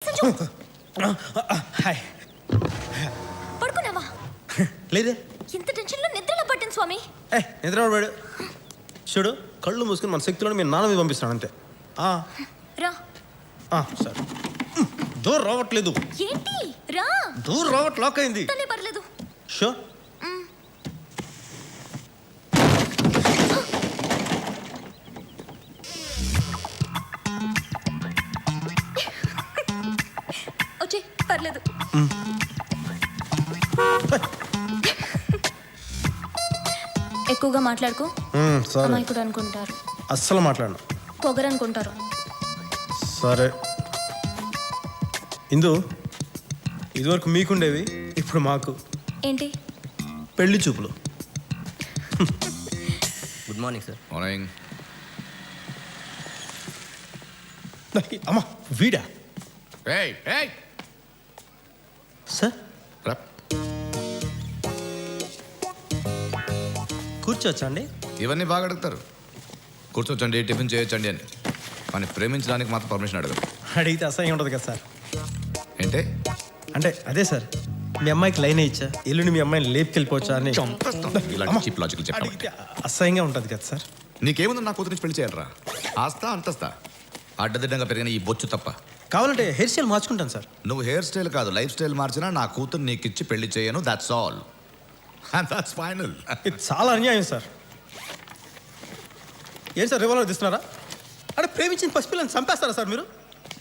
Sanju hi. పడుకున్నావా? లేదే. ఇంత టెన్షన్లో నిద్రలో పట్టింది స్వామి. నిద్ర పడాడు. చూడు, కళ్ళు మూసుకుని మన శక్తిలో మీ నాన్న మీద పంపిస్తాను అంతే. రా. సరే. డోర్ రావట్లేదు. ఏంటి? రా. డోర్ రావట్ లాక్ అయింది. తనే పర్లేదు. షో. వచ్చే పర్లేదు. ఎక్కువగా మాట్లాడుకో. అమాయకుడు అనుకుంటారు. అస్సలు మాట్లాడను. పొగరు అనుకుంటారు. సరే ఇందు, ఇదివరకు మీకుండేవి, ఇప్పుడు మాకు. ఏంటి? పెళ్లి చూపులు. Good morning sir. మార్నింగ్. అమ్మా వీడా? ఏయ్ ఏయ్ సార్ రా. కూర్చోవచ్చా అండి? ఇవన్నీ బాగా అడుగుతారు. కూర్చోవచ్చండి, టిఫిన్ చేయొచ్చండి అని. కానీ ప్రేమించడానికి మాత్రం పర్మిషన్ అడగదు. అడిగితే అసహ్యం ఉంటుంది కదా సార్. ఏంటే? అంటే అదే సార్, మీ అమ్మాయికి లైన్ ఇచ్చా, ఎల్లుండి మీ అమ్మాయిని లేపుకెళ్ళిపోవచ్చా అని. ఇలాంటి చీప్ లాజికల్ చెప్పడం అడిగితే అసహ్యంగా ఉంటుంది కదా సార్. నీకేముంది నా కూతురు నుంచి పెళ్లి చేయాలరా? ఆస్తా అంతస్తా అడ్డదిడ్డంగా పెరిగిన ఈ బొచ్చు తప్ప. కావాలంటే హెయిర్ స్టైల్ మార్చుకుంటాను సార్. నువ్వు హెయిర్ స్టైల్ కాదు, లైఫ్ స్టైల్ మార్చినా నా కూతురు నీకు ఇచ్చి పెళ్లి చేయను. That's all. That's final. ఇది చాలా అన్యాయం సార్. ఏం సార్ రివాల్వర్ తీస్తున్నారా? అంటే ప్రేమించిన పసిపిల్లని చంపేస్తారా సార్ మీరు?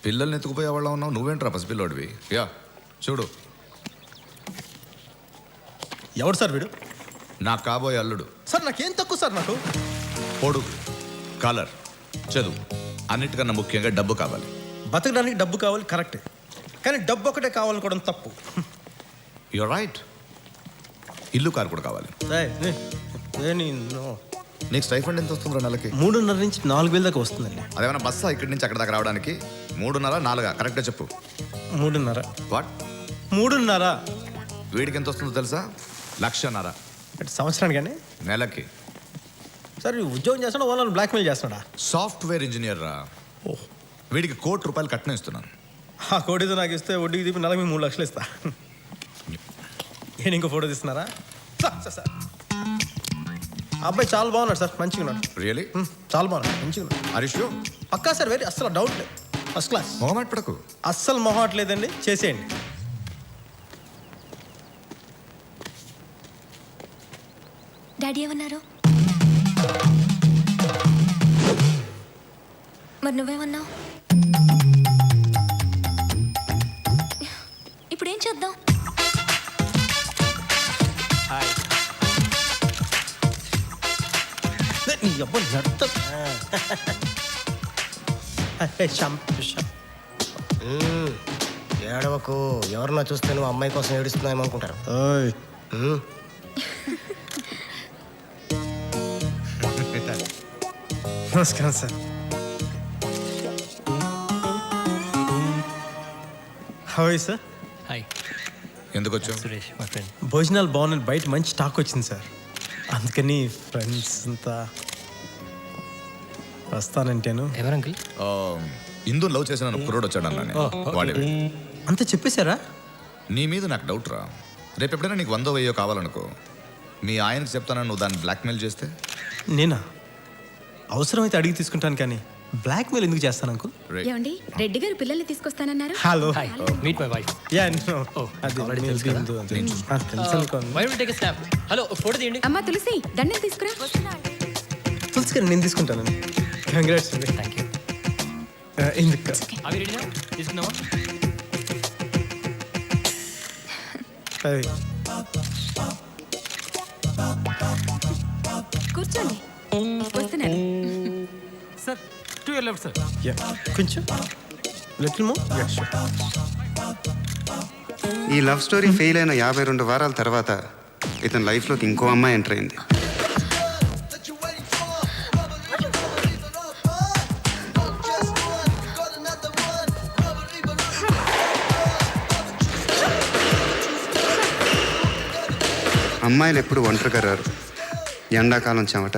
పిల్లల్ని ఎత్తుకుపోయే వాళ్ళ ఉన్నావు, నువ్వేంట్రా పసిపిల్లోడివి? యా చూడు. ఎవడు సార్ వీడు? నా కాబోయే అల్లుడు. సార్ నాకేం తక్కువ సార్. నాకు పొడుగు, కలర్, చదువు, అన్నిటికన్నా ముఖ్యంగా డబ్బు కావాలి. బతకడానికి డబ్బు కావాలి, కరెక్టే. కానీ డబ్బు ఒకటే కావాలనుకోవడం తప్పు. You're right. ఇల్లు కారు కూడా కావాలి. నీకు స్టైఫండ్ ఎంత వస్తుందిరా నెలకి? 3.5 నుంచి 4,000 దాకా వస్తుందండి. అదేమన్నా బస్సా ఇక్కడి నుంచి అక్కడ దాకా రావడానికి? 3.5, 4 కరెక్ట్గా చెప్పు. 3.5. వాట్? 3.5. వీడికి ఎంత వస్తుందో తెలుసా? 1,00,000. అంటే సంవత్సరానికి కానీ? నెలకి. సార్ ఉద్యోగం చేస్తాడా, ఓనర్ బ్లాక్మెయిల్ చేస్తాడా? సాఫ్ట్వేర్ ఇంజనీర్ రా. వీడికి ₹1,00,00,000 కట్నం ఇస్తున్నాను. ఆ కోటితో నాకు ఇస్తే వడ్డీకి తీపి నెలకు 3 లక్షలు ఇస్తా. నేను ఇంకో ఫోటో తీస్తున్నారా? సార్ అబ్బాయి చాలా బాగున్నాడు సార్, మంచిగా ఉన్నాడు. రియలీ? చాలా బాగున్నాడు, మంచిగా ఉన్నాడు. హరీష్ పక్కా సార్, వెరీ అస్సలు డౌట్ లేదు, ఫస్ట్ క్లాస్. మొహమాట పడకు. అస్సలు మొహట్లేదండి, చేసేయండి. డాడీ ఏమన్నారు? మరి నువ్వేమన్నావు? ఇప్పుడు ఏం చేద్దాం? ఏడవకు, ఎవరన్నా చూస్తే నువ్వు అమ్మాయి కోసం ఏడుస్తున్నావు అనుకుంటారు. నమస్కారం sir. How are you sir? Hi. ఎందుకు వచ్చావు? Suresh my friend. భోజనాలు బాగున్నాయి, బయట మంచి స్టాక్ వచ్చింది సార్, అందుకని ఫ్రెండ్స్ అంతా వస్తానంటేను. ఎవరు అంకుల్? ఇందు లవ్ చేసిన కుర్రోడు వచ్చాడు అన్నాను. వాడేవి అంతా చెప్పేశారా? నీ మీద నాకు డౌట్ రా. రేపు ఎప్పుడైనా నీకు 100, 1000 కావాలనుకో, మీ ఆయనకు చెప్తానని నువ్వు దాన్ని బ్లాక్మెయిల్ చేస్తే? నేనా? అవసరమైతే అడిగి తీసుకుంటాను, కానీ బ్లాక్మెయిల్ ఎందుకు చేస్తాను అంకుల్? ఏమండి, రెడ్డి గారు పిల్లల్ని తీసుకొస్తానన్నారు. Hello. Hi. Meet my wife. Yeah no. అది already మీ తెలుసు కదా? బిందు అంతే. తెలుసు అనుకోండి. Why will take a snap? Hello, photo తీయండి. అమ్మా తులసి, దండం తీసుకురా. తులసి గారు నేను తీసుకుంటానండి. కంగ్రాట్స్ అండి. Thank you. ఎందుకు? అవి రెడీనా? తీసుకున్నావా? అది కూర్చోండి, వస్తున్నాను. Sir, to your left sir. Yeah కొంచెం లిటిల్ మోర్. Yeah sure. ఈ లవ్ స్టోరీ ఫెయిల్ అయిన 52 వారాల తర్వాత ఇతని లైఫ్లోకి ఇంకో అమ్మాయి ఎంటర్ అయింది. అమ్మాయిలు ఎప్పుడు ఒంటరిగా రారు. ఎండాకాలం చెమట,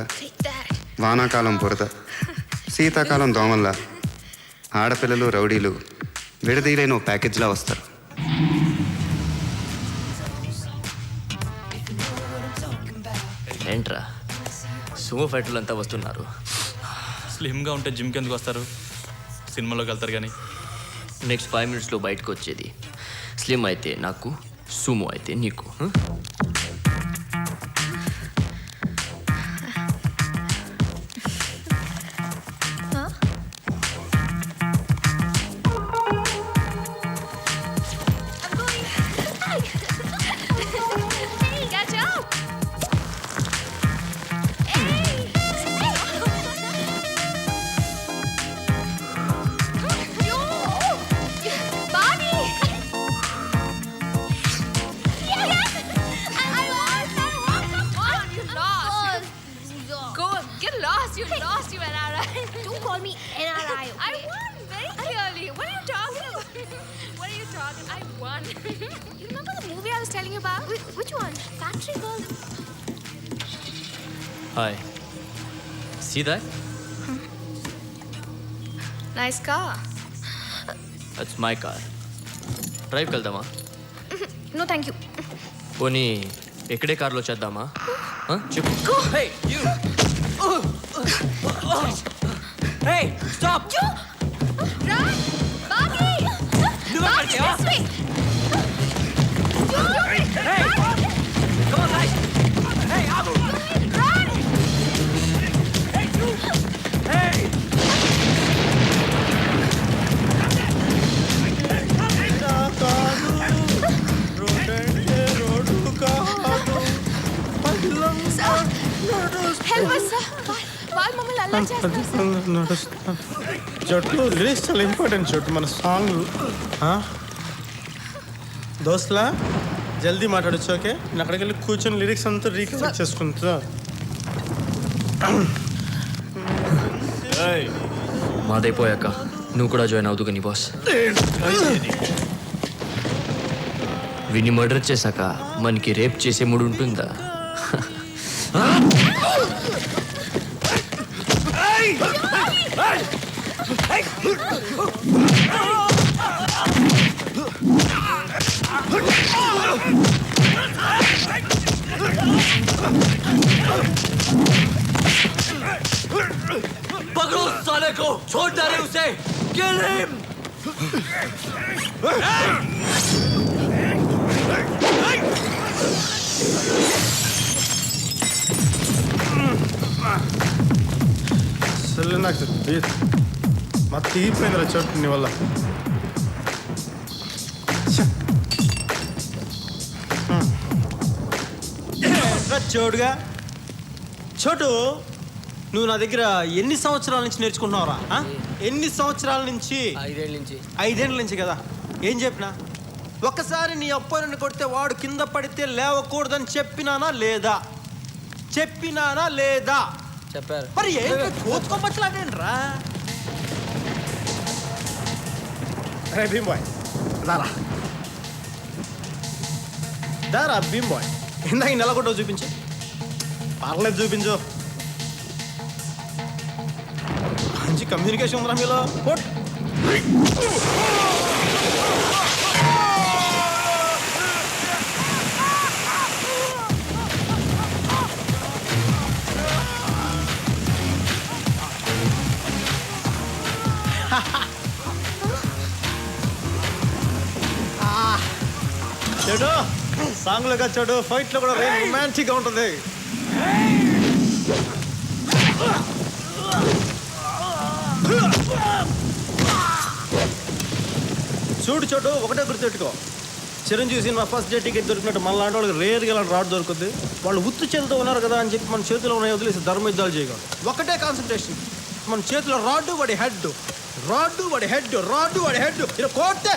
వానాకాలం బురద, శీతాకాలం దోమల్లా ఆడపిల్లలు రౌడీలు విడదీయలేని ఓ ప్యాకేజ్లా వస్తారు. ఏంట్రా సుమో ఫైటర్లు అంతా వస్తున్నారు. స్లిమ్గా ఉంటే జిమ్కి ఎందుకు వస్తారు? సినిమాలోకి వెళ్తారు కానీ. నెక్స్ట్ 5 minutesలో బయటకు వచ్చేది. స్లిమ్ అయితే నాకు, సుమో అయితే నీకు. You lost, you NRI. Don't call me NRI, okay? I won very clearly. What are you talking about? What are you talking? I won. You remember the movie I was telling you about? Which one? Factory Girl. Hi, see that? Nice car. That's my car. డ్రైవ్కి వెళ్దామా? No, thank you. పోనీ ఎక్కడే కార్లో చేద్దామా? చెప్పు. Hey, you. Hey, stop. Run! Bobby! Bobby, this way! Hey, come on, guys. Hey, Abu. Run! Hey, you. Hey. Help us, sir. వాళ్ళు మమ్మల్ని అల్లరి చేస్తారు. చోటు లిరిక్స్ చాలా ఇంపార్టెంట్ చోటు మన సాంగ్. దోస్లా జల్దీ మాట్లాడచ్చు. ఓకే, నేను అక్కడికి వెళ్ళి కూర్చొని లిరిక్స్ అంతా రీకలెక్ట్ చేసుకుంటా. మాదైపోయాక నువ్వు కూడా జాయిన్ అవుతు కానీ బాస్. విని మర్డర్ చేశాక మనకి రేప్ చేసే మూడు ఉంటుందా? पकड़ो साले को, छोड़ डाले उसे, किल हिम। అసలు నాకు మా తీగిపోయిందిరా చోటు నీ వల్ల. చోటుగా చోటు, నువ్వు నా దగ్గర ఎన్ని సంవత్సరాల నుంచి నేర్చుకుంటున్నావురా? ఎన్ని సంవత్సరాల నుంచి? 5 ఏళ్ళ నుంచి. 5 ఏళ్ళ నుంచి కదా. ఏం చెప్పినా? ఒక్కసారి నీ అబ్బాయిని కొడితే వాడు కింద పడితే లేవకూడదని చెప్పినానా లేదా? చెప్పినానా లేదా? చెప్పారు. మరి ఏంటి కోతుకోపచ్చలాడేంట్రా? రే భీమ్ బాయ్, దారా దారా భీమ్ బాయ్, ఇందాక నెల కొట్టో చూపించు. పర్లేదు చూపించు. మంచి కమ్యూనికేషన్ ఉందిరా మీలో. కొట్. చెడు సాంగ్లో కదా చెడు, ఫైట్లో కూడా రొమాంటిక్గా ఉంటుంది. చూడు చోటు, ఒకటే గుర్తుపెట్టుకో, Chiranjeevi cinema first day ticket దొరికినట్టు మన లాంటి వాళ్ళకి రేర్గా ఇలాంటి రాడ్ దొరుకుద్ది. వాళ్ళు ఉత్తు చేతులతో ఉన్నారు కదా అని చెప్పి మన చేతిలో ఉన్న వదిలేసి ధర్మయుద్ధాలు చేయగలరు. ఒకటే కాన్సన్ట్రేషన్, మన చేతిలో రాడ్డు వాడి హెడ్, రాడ్డు వాడి హెడ్, రాడ్డు వాడి హెడ్. ఇలా కోటే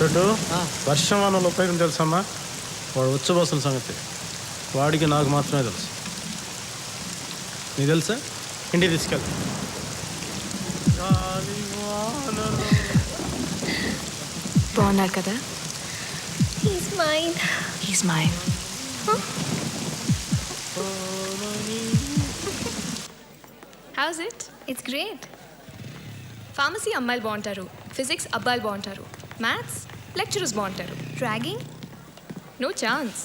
చెడ్డు వర్షం అన్న ఉపయోగం తెలుసమ్మా? వాడు ఉచ్చబోసిన సంగతి వాడికి నాకు మాత్రమే తెలుసు. నీకు తెలుసా? ఇంటికి తీసుకెళ్ళి బాగున్నారు కదా? He's mine. He's mine. How's it? It's great. Pharmacy అమ్మాయిలు బాగుంటారు, ఫిజిక్స్ అబ్బాయిలు బాగుంటారు, మ్యాథ్స్ లెక్చరర్స్ బాగుంటారు. Ragging no chance.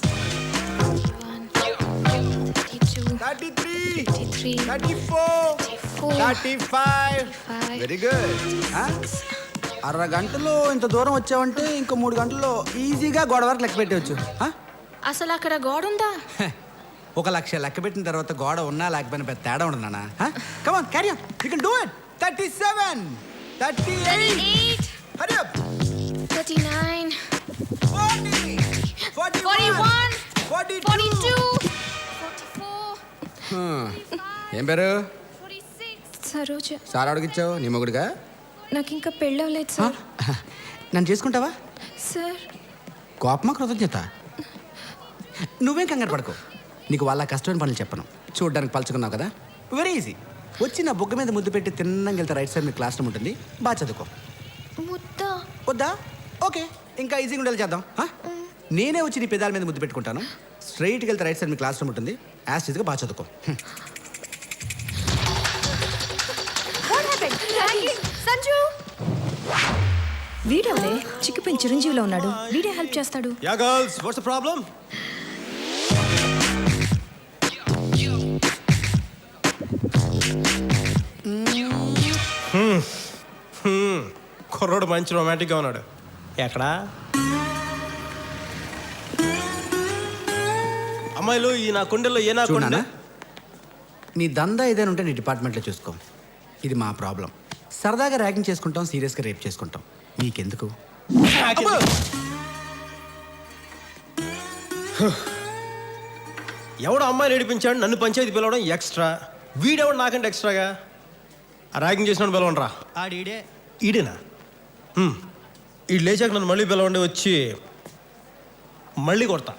33, 34, 35. Very good. అరగంటలో ఇంత దూరం వచ్చావంటే ఇంకో 3 గంటల్లో ఈజీగా గోడ వరకు లెక్క పెట్టవచ్చు. అసలు అక్కడ గోడ ఉందా? 1,00,000 లెక్క పెట్టిన తర్వాత గోడ ఉన్నా లేకపోయినా పెద్ద తేడా ఉండదు నాన్న. Come on carry on, you can do it. 37, 38, Hari up. 39, 40, 41, 42, 44. ఏం పేరు? 46. సరోజ. సార్ అడిగిచ్చావు నీ మొగుడుగా? నాకు ఇంకా పెళ్ళవలేదు సార్. నన్ను చేసుకుంటావా? సార్ కోపమా కృతజ్ఞత? నువ్వేం కంగారు పడుకో. నీకు వాళ్ళ కష్టమైన పనులు చెప్పను. చూడడానికి పలుచుకున్నావు కదా, వెరీ ఈజీ. వచ్చి నా బొగ్గ మీద ముద్దు పెట్టి తిన్నంగా వెళ్తే రైట్ సైడ్ మీ క్లాస్ రూమ్ ఉంటుంది. బాగా చదువుకో. ముద్దా? వద్దా? ఓకే, ఇంకా ఈజీగా ఉండేది చేద్దాం. నేనే వచ్చి నీ పెదాల మీద ముద్దు పెట్టుకుంటాను. స్ట్రైట్కి వెళ్తే రైట్ సైడ్ మీ క్లాస్ రూమ్ ఉంటుంది. యాజ్ ఈజీగా బాగా చదువుకో. సంజు వీడెవడే చిక్కిపోయిన చిరంజీవిలో ఉన్నాడు. వీడే హెల్ప్ చేస్తాడు. Yeah girls, what's the problem? కుర్రోడు మంచి రొమాంటిక్గా ఉన్నాడు. ఎక్కడా అమ్మాయిలు ఈ నా కుండెల్లో ఏ నా కుండ? నీ దందా ఏదైనా ఉంటే నీ డిపార్ట్మెంట్లో చూసుకో. ఇది మా ప్రాబ్లం. సరదాగా ర్యాగింగ్ చేసుకుంటాం, సీరియస్గా రేప్ చేసుకుంటాం. నీకెందుకు? ఎవడు అమ్మాయిలు ఏడిపించాడు, నన్ను పంచాయతీ పిలవడం ఎక్స్ట్రా. వీడెవడు నాకంటే ఎక్స్ట్రాగా? ఆ ర్యాగింగ్ చేసినాడు పిలవండిరా. ఆడిడే. ఈడేనా? ఈడు లేచాక నన్ను మళ్ళీ పిలవండి, వచ్చి మళ్ళీ కొడతా.